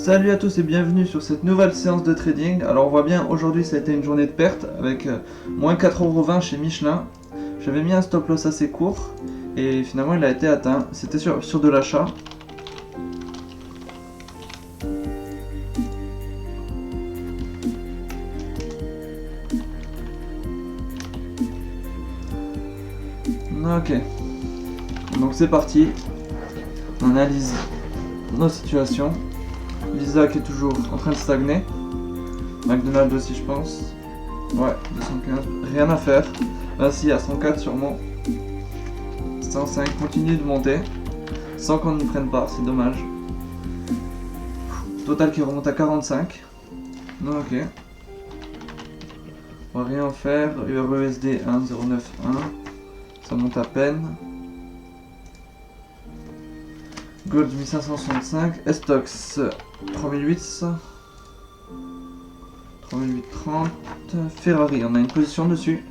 Salut à tous et bienvenue sur cette nouvelle séance de trading. Alors on voit bien aujourd'hui ça a été une journée de perte avec moins 4,20€ chez Michelin. J'avais mis un stop loss assez court et finalement il a été atteint. C'était sur de l'achat. Ok, donc c'est parti. On analyse nos situations. Visa qui est toujours en train de stagner. McDonald's aussi je pense. Ouais, 215, rien à faire. Ainsi à 104 sûrement. 105 continue de monter. Sans qu'on n'y prenne pas, c'est dommage. Total qui remonte à 45. Ok. On va rien faire. URUSD 1091. Ça monte à peine. Gold 1565, Estox 3800, 3830, Ferrari, on a une position dessus.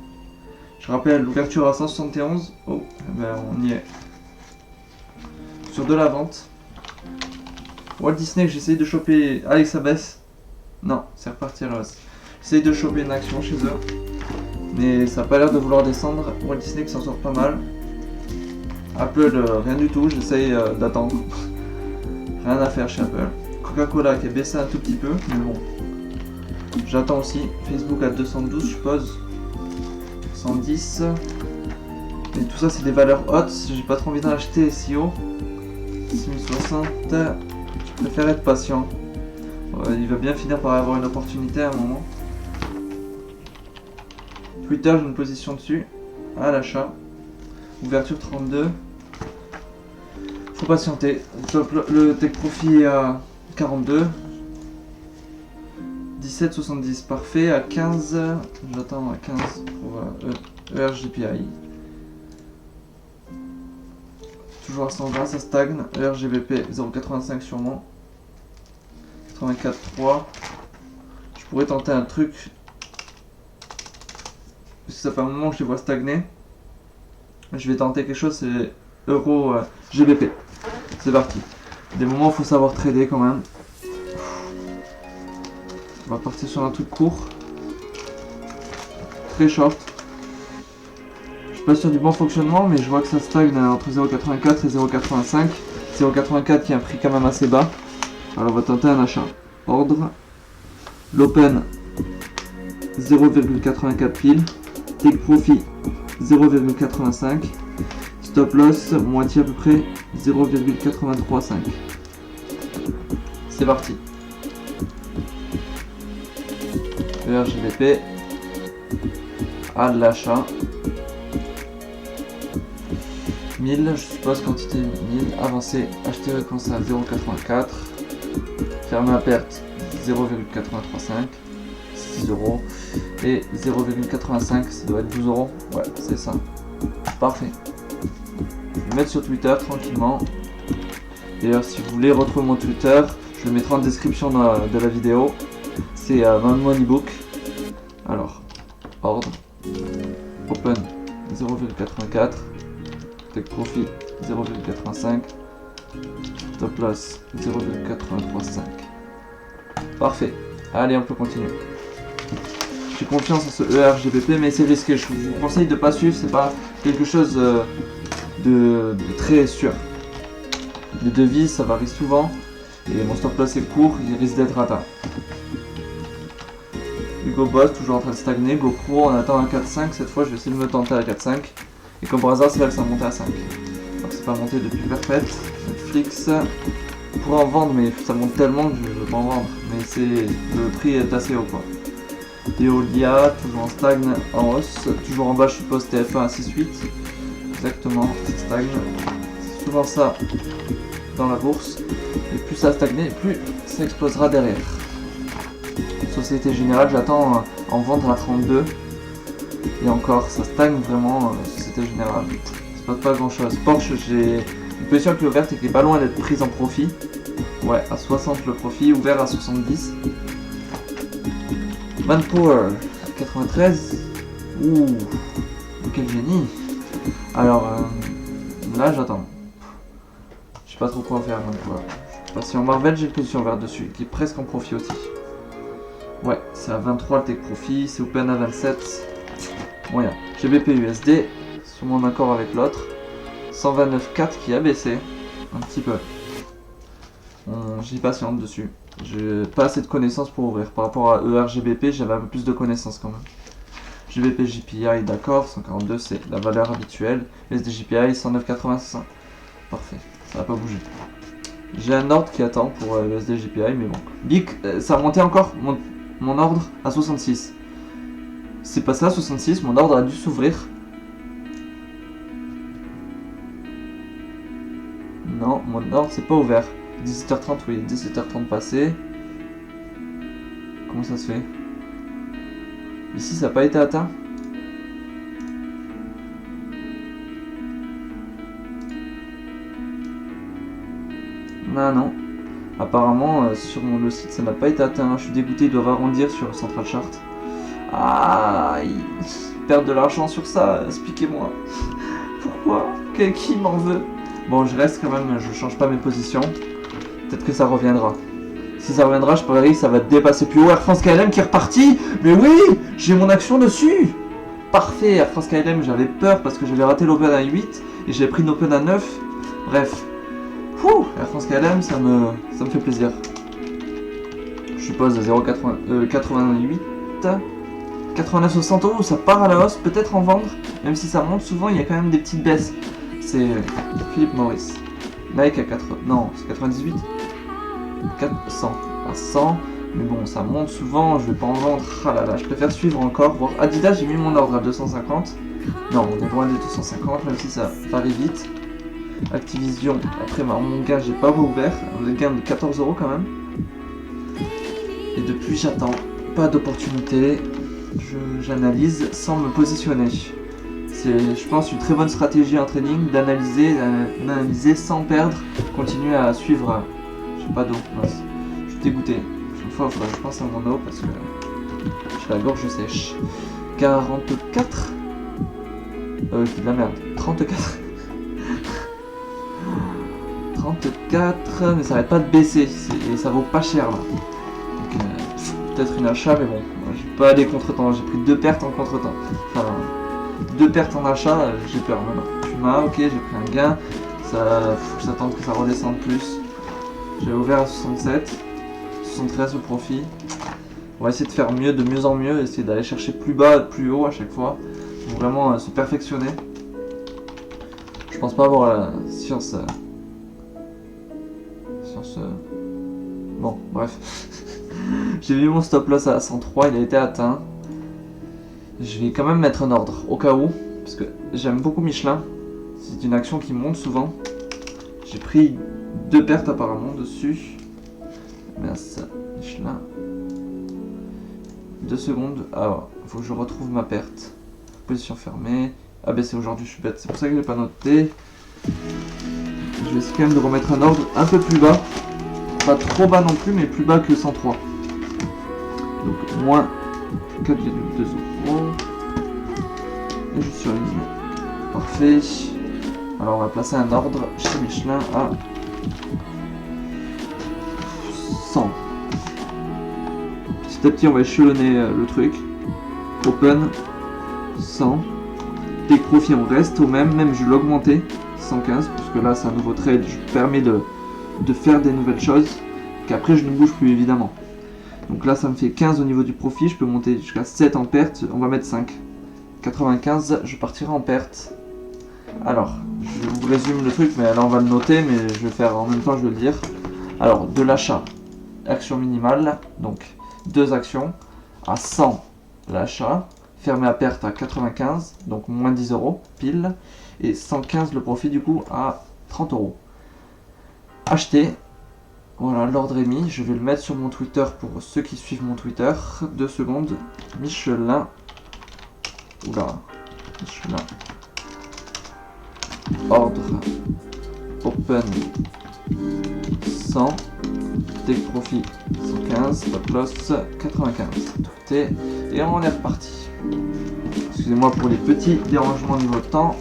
Je rappelle l'ouverture à 171. Oh, ben on y est. Sur de la vente. Walt Disney, j'essaye de choper. Allez, ça baisse. Non, c'est reparti à la hausse. J'essaye de choper une action chez eux. Mais ça n'a pas l'air de vouloir descendre. Walt Disney qui s'en sort pas mal. Apple, rien du tout, j'essaye d'attendre. Rien à faire chez Apple. Coca-Cola qui a baissé un tout petit peu, mais bon. J'attends aussi. Facebook à 212, je suppose. 110. Et tout ça, c'est des valeurs hautes. J'ai pas trop envie d'en acheter si haut. 6060. Je préfère être patient. Il va bien finir par avoir une opportunité à un moment. Twitter, j'ai une position dessus. À l'achat. Ouverture 32. Faut patienter. Le take profit à 42. 17,70 parfait. À 15. J'attends à 15 pour ERGPI. Toujours à 120, ça stagne. ERGBP 0,85 sûrement. 84,3. Je pourrais tenter un truc. Parce que ça fait un moment que je les vois stagner. Je vais tenter quelque chose, c'est Euro GBP. C'est parti. Des moments, il faut savoir trader quand même. On va partir sur un truc court. Très short. Je suis pas sûr du bon fonctionnement, mais je vois que ça stagne entre 0,84 et 0,85. 0,84 qui est un prix quand même assez bas. Alors on va tenter un achat. Ordre. L'open 0,84 pile. Take profit 0,85. Stop loss, moitié à peu près 0,835. C'est parti. ERGBP à l'achat. 1000, je suppose quantité 1000. Avancé, acheter récompensé à 0,84. Fermer à perte 0,835. 6 euros. Et 0,85, ça doit être 12 euros. Ouais, c'est ça. Parfait. Je vais le mettre sur Twitter tranquillement. D'ailleurs, si vous voulez retrouver mon Twitter, je le mettrai en description de la vidéo. C'est MoneyBook. Alors, ordre. Open 0,84. Take profit 0,85. Stop loss 0,835. Parfait. Allez, on peut continuer. J'ai confiance en ce ERGBP, mais c'est risqué. Je vous conseille de ne pas suivre, c'est pas quelque chose de très sûr. Les devises, ça varie souvent, et mon stop loss est court, il risque d'être atteint. Hugo Boss, toujours en train de stagner. GoPro, on attend un 4,5, cette fois je vais essayer de me tenter à 4,5. Et comme par hasard, c'est là que ça monte à 5. Alors c'est pas monté depuis Perfect. Netflix, on pourrait en vendre, mais ça monte tellement que je ne veux pas en vendre. Mais le prix est assez haut quoi. Veolia, toujours en stagne, en hausse, toujours en bas je suppose TF1 à 6,8. Exactement, stagne. C'est souvent ça dans la bourse. Et plus ça stagne, plus ça explosera derrière. Société Générale, j'attends en vendre à 32. Et encore, ça stagne vraiment, Société Générale. C'est pas grand chose. Porsche, j'ai une position qui est ouverte et qui est pas loin d'être prise en profit. Ouais, à 60 le profit, ouvert à 70. Manpower à 93. Ouh, quel génie. Alors là j'attends. Je sais pas trop quoi faire Manpower. Passion Marvel, j'ai une position verte dessus, qui est presque en profit aussi. Ouais, c'est à 23 le take profit, c'est open à 27. Moyen. GBP USD, sur mon accord avec l'autre. 129,4 qui a baissé. Un petit peu. J'y patiente dessus. J'ai pas assez de connaissances pour ouvrir. Par rapport à ERGBP, j'avais un peu plus de connaissances quand même. GBP JPI, d'accord, 142 c'est la valeur habituelle. USD JPI, 109,85. Parfait, ça va pas bouger. J'ai un ordre qui attend pour USD JPI, mais bon. BIC, ça a monté encore mon ordre à 66. C'est passé à 66, mon ordre a dû s'ouvrir. Non, mon ordre c'est pas ouvert. 17h30, oui, 17h30 passé. Comment ça se fait? Ici ça n'a pas été atteint. Non. Apparemment sur le site ça n'a pas été atteint. Je suis dégoûté, ils doivent arrondir sur Central Chart. Ah, ils perdent de l'argent sur ça, expliquez-moi. Pourquoi? Qui m'en veut? Bon, je reste quand même, je change pas mes positions. Peut-être que ça reviendra. Si ça reviendra, je parie que ça va dépasser plus haut. Air France KLM qui est reparti. Mais oui, j'ai mon action dessus. Parfait, Air France KLM, j'avais peur parce que j'avais raté l'open à 8 et j'ai pris l'open à 9. Bref. Air France KLM, ça me fait plaisir. Je suppose à 0,88. 89,60 €, ça part à la hausse, peut-être en vendre. Même si ça monte souvent, il y a quand même des petites baisses. C'est Philippe Maurice. Nike à 80. Non, c'est 98. 400. À 100. Mais bon, ça monte souvent, je vais pas en vendre. Ah là là, je préfère suivre encore. Voir Adidas, j'ai mis mon ordre à 250. Non, on est loin des 250, même si ça varie vite. Activision, après mon gain, j'ai pas ouvert. Le gain de 14 € quand même. Et depuis, j'attends. Pas d'opportunité. J'analyse sans me positionner. C'est, je pense, une très bonne stratégie en trading d'analyser sans perdre. Continuer à suivre. J'ai pas d'eau, mince. Je suis dégoûté. Une fois, il faudra que je pense à mon eau parce que j'ai la gorge sèche. 44. Je dis de la merde. 34. 34, mais ça arrête pas de baisser. Et ça vaut pas cher là. Donc, peut-être une achat, mais bon. J'ai pas aller contre-temps. J'ai pris 2 pertes en contre-temps. Enfin, 2 pertes en achat, j'ai peur maintenant. Puma, ok, j'ai pris un gain. Ça, j'attends que ça redescende plus. J'ai ouvert à 67. 73 au profit. On va essayer de faire mieux, de mieux en mieux, essayer d'aller chercher plus bas, plus haut à chaque fois. Pour vraiment se perfectionner. Je pense pas avoir la science. Bon, bref. J'ai vu mon stop loss à 103, il a été atteint. Je vais quand même mettre un ordre au cas où, parce que j'aime beaucoup Michelin. C'est une action qui monte souvent. J'ai pris 2 pertes apparemment dessus. Mince, Michelin. 2 secondes. Ah, faut que je retrouve ma perte. Position fermée. Ah ben c'est aujourd'hui, je suis bête. C'est pour ça que je l'ai pas noté. Je vais essayer quand même de remettre un ordre un peu plus bas. Pas trop bas non plus, mais plus bas que 103. Donc moins 4,2 €. Et je suis aligné. Parfait. Alors on va placer un ordre chez Michelin à 100. Petit à petit on va échelonner le truc. Open 100. Take profit on reste au même je vais l'augmenter 115 parce que là c'est un nouveau trade, je me permets de faire des nouvelles choses qu'après je ne bouge plus évidemment. Donc là ça me fait 15 au niveau du profit, je peux monter jusqu'à 7 en perte, on va mettre 5. 95, je partirai en perte. Alors, je vous résume le truc, mais là on va le noter, mais je vais faire en même temps, je vais le dire. Alors, de l'achat, action minimale, donc 2 actions, à 100 l'achat, fermé à perte à 95, donc moins 10 € pile, et 115 le profit du coup à 30 €. Acheter, voilà, l'ordre est mis, je vais le mettre sur mon Twitter pour ceux qui suivent mon Twitter. 2 secondes, Michelin, oula, Michelin, ordre, open, 100, take profit, 115, stop loss, 95, tout est, et on est reparti. Excusez-moi pour les petits dérangements niveau temps.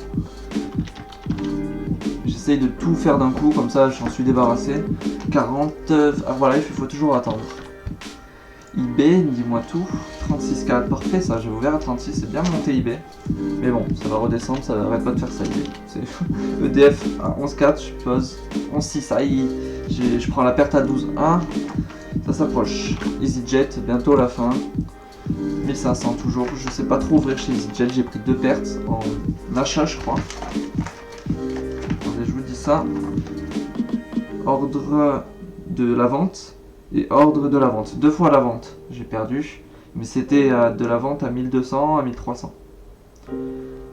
J'essaye de tout faire d'un coup, comme ça j'en suis débarrassé. 40, voilà, il faut toujours attendre. eBay, dis-moi tout. 36K, parfait ça, j'ai ouvert à 36, c'est bien monté eBay. Mais bon, ça va redescendre, ça n'arrête pas de faire ça eBay. EDF à 11,4, je pose 11,6, aïe, je prends la perte à 12,1. Ça s'approche. EasyJet, bientôt la fin. 1500 toujours, je sais pas trop ouvrir chez EasyJet, j'ai pris 2 pertes en achat je crois. Attendez, je vous dis ça. Ordre de la vente et ordre de la vente. 2 fois la vente, j'ai perdu. Mais c'était de la vente à 1200 à 1300.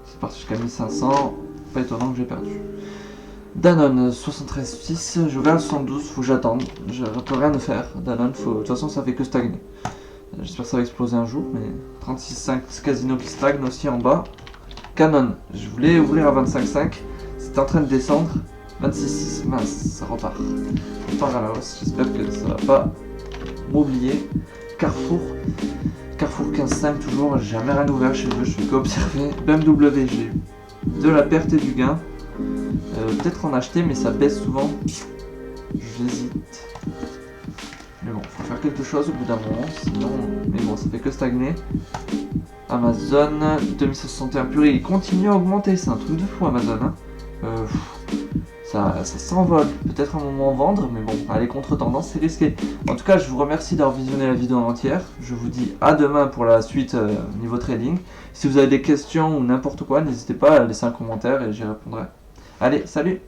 C'est parti jusqu'à 1500, pas étonnant que j'ai perdu. Danone 73,6, j'ai ouvert à 72, faut que j'attende, je peux rien faire. Danone, de toute façon ça fait que stagner. J'espère que ça va exploser un jour, mais 36,5 Casino qui stagne aussi en bas. Canon, je voulais ouvrir à 25,5, c'était en train de descendre. 26,6, mince, ça repart. On part à la hausse, j'espère que ça va pas m'oublier. Carrefour 15,5 toujours, j'ai jamais rien ouvert chez eux, je fais qu'observer. BMW, j'ai eu de la perte et du gain. Peut-être en acheter, mais ça baisse souvent. J'hésite. Mais bon, faut faire quelque chose au bout d'un moment, sinon... Mais bon, ça fait que stagner. Amazon, 2161 purée, il continue à augmenter, c'est un truc de fou Amazon. Hein. Ça s'envole, peut-être un moment vendre, mais bon, aller contre tendance, c'est risqué. En tout cas, je vous remercie d'avoir visionné la vidéo en entière. Je vous dis à demain pour la suite niveau trading. Si vous avez des questions ou n'importe quoi, n'hésitez pas à laisser un commentaire et j'y répondrai. Allez, salut!